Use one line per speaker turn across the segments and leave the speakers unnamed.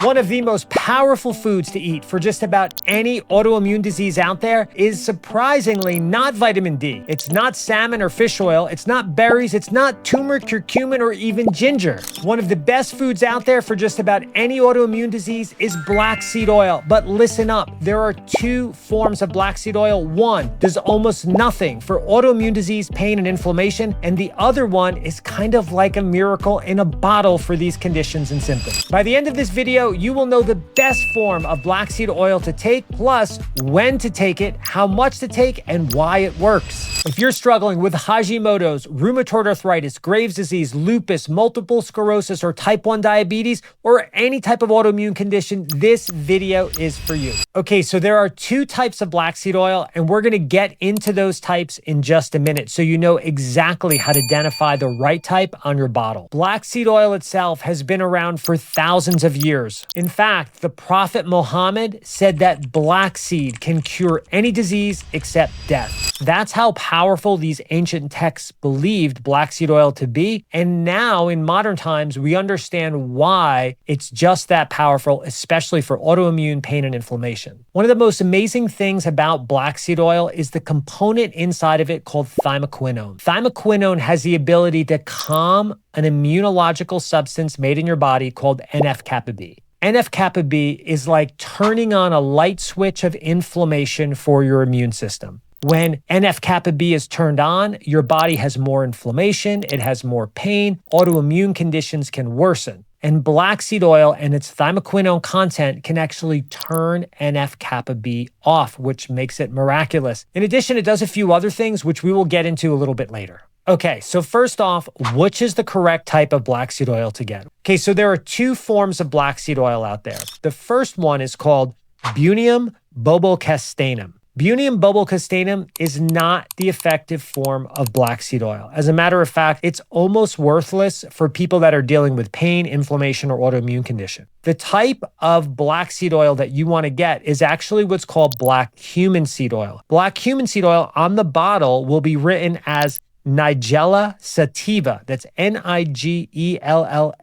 One of the most powerful foods to eat for just about any autoimmune disease out there is surprisingly not vitamin D. It's not salmon or fish oil. It's not berries. It's not turmeric, curcumin, or even ginger. One of the best foods out there for just about any autoimmune disease is black seed oil. But listen up, there are two forms of black seed oil. One does almost nothing for autoimmune disease, pain, and inflammation, and the other one is kind of like a miracle in a bottle for these conditions and symptoms. By the end of this video, you will know the best form of black seed oil to take, plus when to take it, how much to take, and why it works. If you're struggling with Hashimoto's, rheumatoid arthritis, Graves' disease, lupus, multiple sclerosis, or type 1 diabetes, or any type of autoimmune condition, this video is for you. Okay, so there are two types of black seed oil, and we're gonna get into those types in just a minute so you know exactly how to identify the right type on your bottle. Black seed oil itself has been around for thousands of years. In fact, the Prophet Muhammad said that black seed can cure any disease except death. That's how powerful these ancient texts believed black seed oil to be. And now in modern times, we understand why it's just that powerful, especially for autoimmune pain and inflammation. One of the most amazing things about black seed oil is the component inside of it called thymoquinone. Thymoquinone has the ability to calm an immunological substance made in your body called NF-kappa B. NF-kappa B is like turning on a light switch of inflammation for your immune system. When NF-kappa B is turned on, your body has more inflammation, it has more pain, autoimmune conditions can worsen. And black seed oil and its thymoquinone content can actually turn NF-kappa B off, which makes it miraculous. In addition, it does a few other things, which we will get into a little bit later. Okay, so first off, which is the correct type of black seed oil to get? Okay, so there are two forms of black seed oil out there. The first one is called Bunium bobocastanum. Bunium bobocastanum is not the effective form of black seed oil. As a matter of fact, it's almost worthless for people that are dealing with pain, inflammation, or autoimmune condition. The type of black seed oil that you want to get is actually what's called black cumin seed oil. Black cumin seed oil on the bottle will be written as Nigella sativa. That's Nigella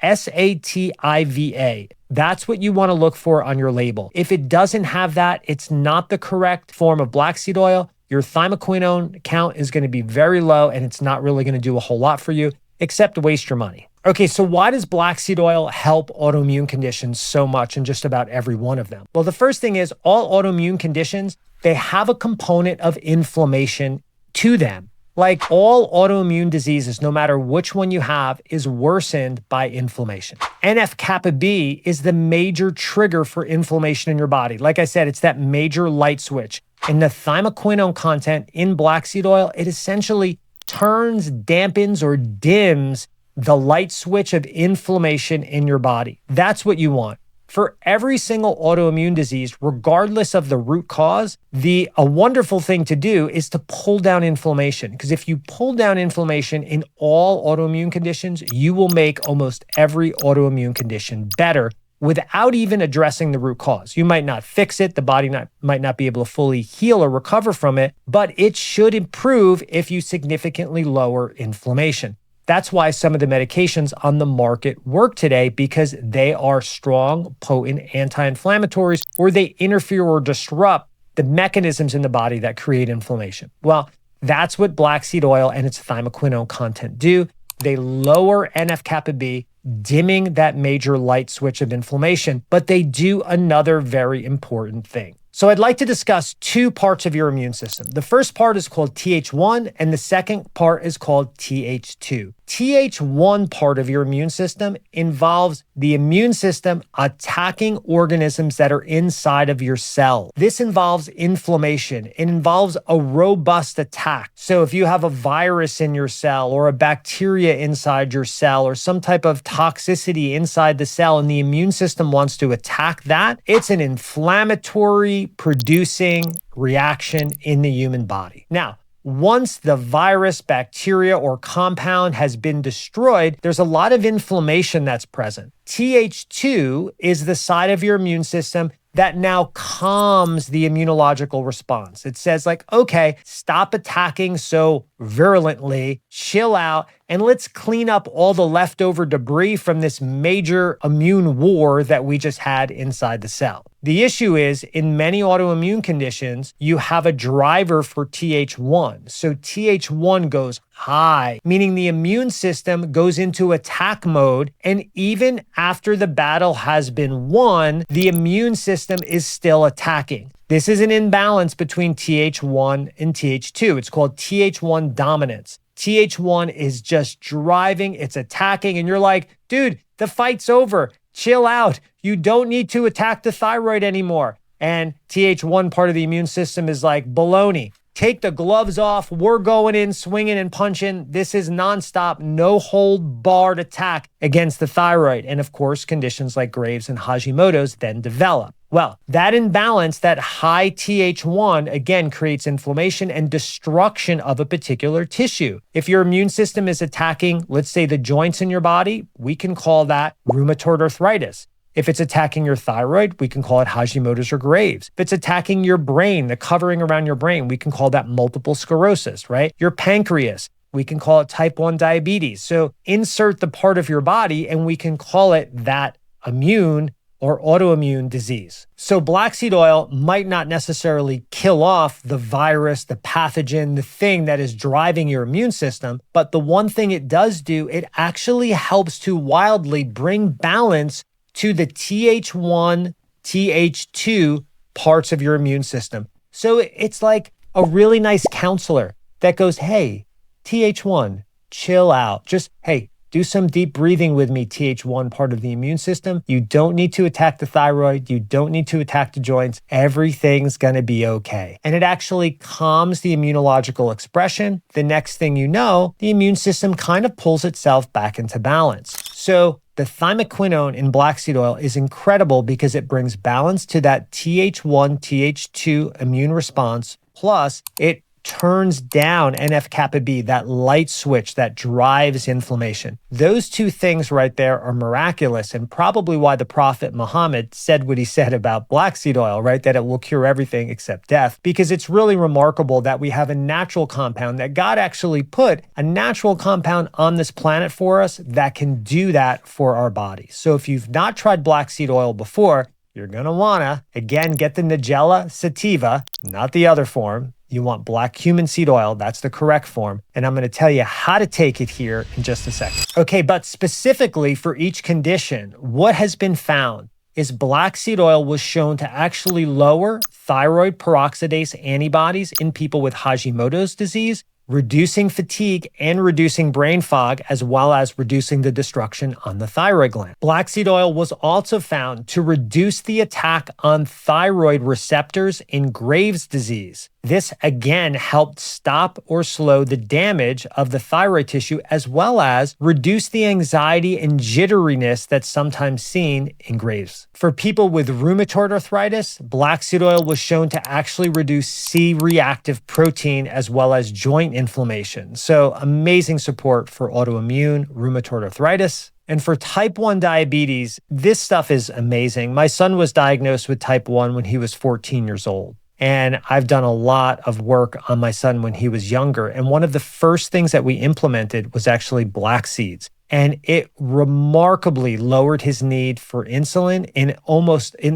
sativa. That's what you want to look for on your label. If it doesn't have that, it's not the correct form of black seed oil. Your thymoquinone count is going to be very low, and it's not really going to do a whole lot for you, except waste your money. Okay, so why does black seed oil help autoimmune conditions so much in just about every one of them? Well, the first thing is all autoimmune conditions, they have a component of inflammation to them. Like all autoimmune diseases, no matter which one you have, is worsened by inflammation. NF-kappa B is the major trigger for inflammation in your body. Like I said, it's that major light switch. And the thymoquinone content in black seed oil, it essentially turns, dampens, or dims the light switch of inflammation in your body. That's what you want. For every single autoimmune disease, regardless of the root cause, a wonderful thing to do is to pull down inflammation. Because if you pull down inflammation in all autoimmune conditions, you will make almost every autoimmune condition better without even addressing the root cause. You might not fix it, the body might not be able to fully heal or recover from it, but it should improve if you significantly lower inflammation. That's why some of the medications on the market work today, because they are strong, potent anti-inflammatories, or they interfere or disrupt the mechanisms in the body that create inflammation. Well, that's what black seed oil and its thymoquinone content do. They lower NF-kappa B, dimming that major light switch of inflammation, but they do another very important thing. So I'd like to discuss two parts of your immune system. The first part is called Th1, and the second part is called Th2. Th1 part of your immune system involves the immune system attacking organisms that are inside of your cell. This involves inflammation. It involves a robust attack. So if you have a virus in your cell or a bacteria inside your cell or some type of toxicity inside the cell and the immune system wants to attack that, it's an inflammatory producing reaction in the human body. Now, once the virus, bacteria, or compound has been destroyed, there's a lot of inflammation that's present. Th2 is the side of your immune system that now calms the immunological response. It says like, okay, stop attacking so virulently, chill out, and let's clean up all the leftover debris from this major immune war that we just had inside the cell. The issue is, in many autoimmune conditions, you have a driver for Th1. So Th1 goes high, meaning the immune system goes into attack mode. And even after the battle has been won, the immune system is still attacking. This is an imbalance between Th1 and Th2. It's called Th1 dominance. Th1 is just driving, it's attacking, and you're like, dude, the fight's over. Chill out. You don't need to attack the thyroid anymore. And Th1 part of the immune system is like, baloney. Take the gloves off. We're going in, swinging and punching. This is nonstop, no hold barred attack against the thyroid. And of course, conditions like Graves and Hashimoto's then develop. Well, that imbalance, that high Th1, again, creates inflammation and destruction of a particular tissue. If your immune system is attacking, let's say, the joints in your body, we can call that rheumatoid arthritis. If it's attacking your thyroid, we can call it Hashimoto's or Graves. If it's attacking your brain, the covering around your brain, we can call that multiple sclerosis, right? Your pancreas, we can call it type 1 diabetes. So insert the part of your body and we can call it that immune or autoimmune disease. So black seed oil might not necessarily kill off the virus, the pathogen, the thing that is driving your immune system, but the one thing it does do, it actually helps to wildly bring balance to the Th1, Th2 parts of your immune system. So it's like a really nice counselor that goes, hey, Th1, chill out. Just, hey, do some deep breathing with me, Th1 part of the immune system. You don't need to attack the thyroid. You don't need to attack the joints. Everything's going to be okay. And it actually calms the immunological expression. The next thing you know, the immune system kind of pulls itself back into balance. So the thymoquinone in black seed oil is incredible because it brings balance to that Th1, Th2 immune response. Plus, it turns down NF-kappa B, that light switch that drives inflammation. Those two things right there are miraculous and probably why the Prophet Muhammad said what he said about black seed oil, right? That it will cure everything except death, because it's really remarkable that we have a natural compound, that God actually put a natural compound on this planet for us that can do that for our bodies. So if you've not tried black seed oil before, you're going to want to, again, get the Nigella sativa, not the other form. You want black cumin seed oil. That's the correct form. And I'm going to tell you how to take it here in just a second. Okay, but specifically for each condition, what has been found is black seed oil was shown to actually lower thyroid peroxidase antibodies in people with Hashimoto's disease, reducing fatigue and reducing brain fog, as well as reducing the destruction on the thyroid gland. Black seed oil was also found to reduce the attack on thyroid receptors in Graves' disease. This again helped stop or slow the damage of the thyroid tissue, as well as reduce the anxiety and jitteriness that's sometimes seen in Graves. For people with rheumatoid arthritis, black seed oil was shown to actually reduce C-reactive protein as well as joint inflammation. So amazing support for autoimmune rheumatoid arthritis. And for type 1 diabetes, this stuff is amazing. My son was diagnosed with type 1 when he was 14 years old. And I've done a lot of work on my son when he was younger. And one of the first things that we implemented was actually black seeds. And it remarkably lowered his need for insulin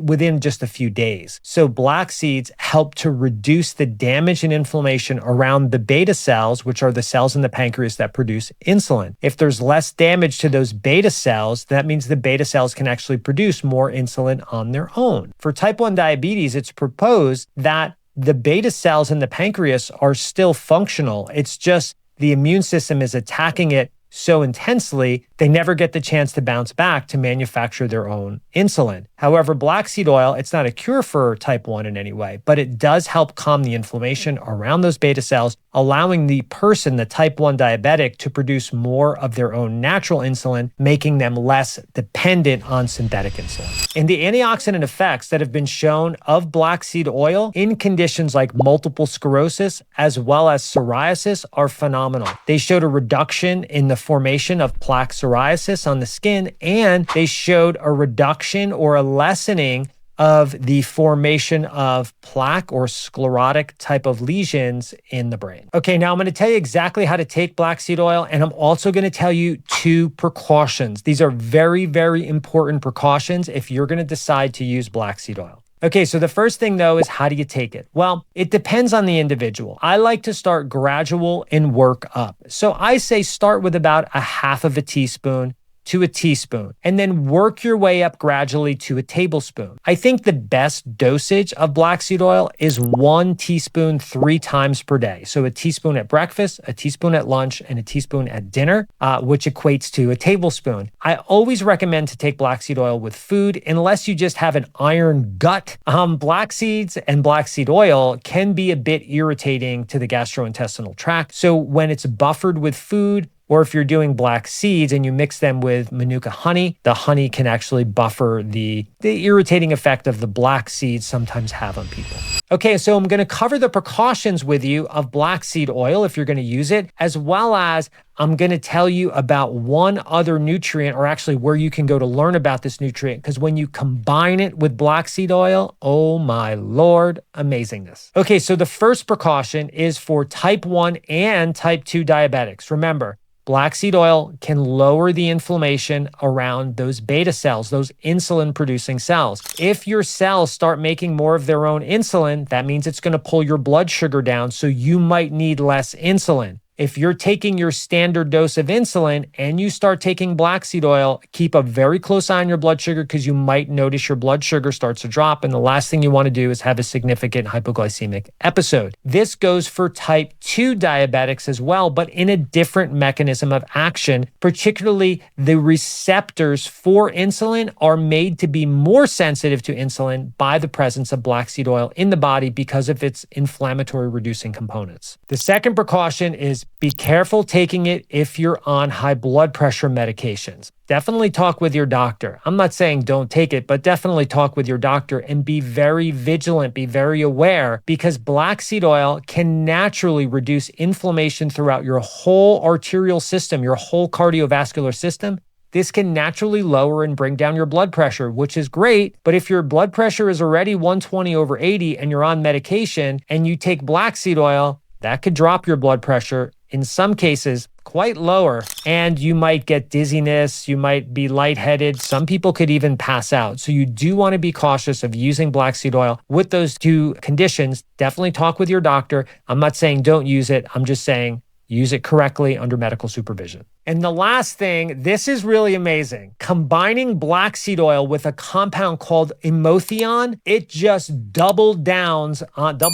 within just a few days. So black seeds help to reduce the damage and inflammation around the beta cells, which are the cells in the pancreas that produce insulin. If there's less damage to those beta cells, that means the beta cells can actually produce more insulin on their own. For type 1 diabetes, it's proposed that the beta cells in the pancreas are still functional. It's just the immune system is attacking it so intensely, they never get the chance to bounce back to manufacture their own insulin. However, black seed oil, it's not a cure for type 1 in any way, but it does help calm the inflammation around those beta cells, allowing the person, the type 1 diabetic, to produce more of their own natural insulin, making them less dependent on synthetic insulin. And the antioxidant effects that have been shown of black seed oil in conditions like multiple sclerosis as well as psoriasis are phenomenal. They showed a reduction in the formation of plaque psoriasis on the skin, and they showed a reduction or a lessening of the formation of plaque or sclerotic type of lesions in the brain. Okay, now I'm going to tell you exactly how to take black seed oil, and I'm also going to tell you 2 precautions. These are very, very important precautions if you're going to decide to use black seed oil. Okay, so the first thing though is, how do you take it? Well, it depends on the individual. I like to start gradual and work up. So I say start with about a half of a teaspoon to a teaspoon, and then work your way up gradually to a tablespoon. I think the best dosage of black seed oil is 1 teaspoon 3 times per day. So a teaspoon at breakfast, a teaspoon at lunch, and a teaspoon at dinner, which equates to a tablespoon. I always recommend to take black seed oil with food unless you just have an iron gut. Black seeds and black seed oil can be a bit irritating to the gastrointestinal tract. So when it's buffered with food, or if you're doing black seeds and you mix them with Manuka honey, the honey can actually buffer the irritating effect of the black seeds sometimes have on people. Okay, so I'm going to cover the precautions with you of black seed oil if you're going to use it, as well as I'm going to tell you about one other nutrient, or actually where you can go to learn about this nutrient, because when you combine it with black seed oil, oh my Lord, amazingness. Okay, so the first precaution is for type 1 and type 2 diabetics. Remember, black seed oil can lower the inflammation around those beta cells, those insulin-producing cells. If your cells start making more of their own insulin, that means it's going to pull your blood sugar down, so you might need less insulin. If you're taking your standard dose of insulin and you start taking black seed oil, keep a very close eye on your blood sugar, because you might notice your blood sugar starts to drop, and the last thing you want to do is have a significant hypoglycemic episode. This goes for type 2 diabetics as well, but in a different mechanism of action. Particularly, the receptors for insulin are made to be more sensitive to insulin by the presence of black seed oil in the body because of its inflammatory reducing components. The second precaution is be careful taking it if you're on high blood pressure medications. Definitely talk with your doctor. I'm not saying don't take it, but definitely talk with your doctor and be very vigilant, be very aware, because black seed oil can naturally reduce inflammation throughout your whole arterial system, your whole cardiovascular system. This can naturally lower and bring down your blood pressure, which is great. But if your blood pressure is already 120/80 and you're on medication and you take black seed oil, that could drop your blood pressure, in some cases, quite lower, and you might get dizziness, you might be lightheaded, some people could even pass out. So you do want to be cautious of using black seed oil with those 2 conditions. Definitely talk with your doctor. I'm not saying don't use it, I'm just saying use it correctly under medical supervision. And the last thing, this is really amazing. Combining black seed oil with a compound called Emotion, it just double downs on the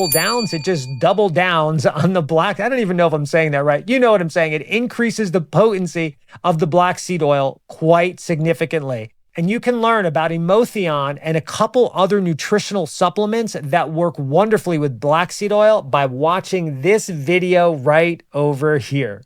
black. I don't even know if I'm saying that right. You know what I'm saying. It increases the potency of the black seed oil quite significantly. And you can learn about Emotion and a couple other nutritional supplements that work wonderfully with black seed oil by watching this video right over here.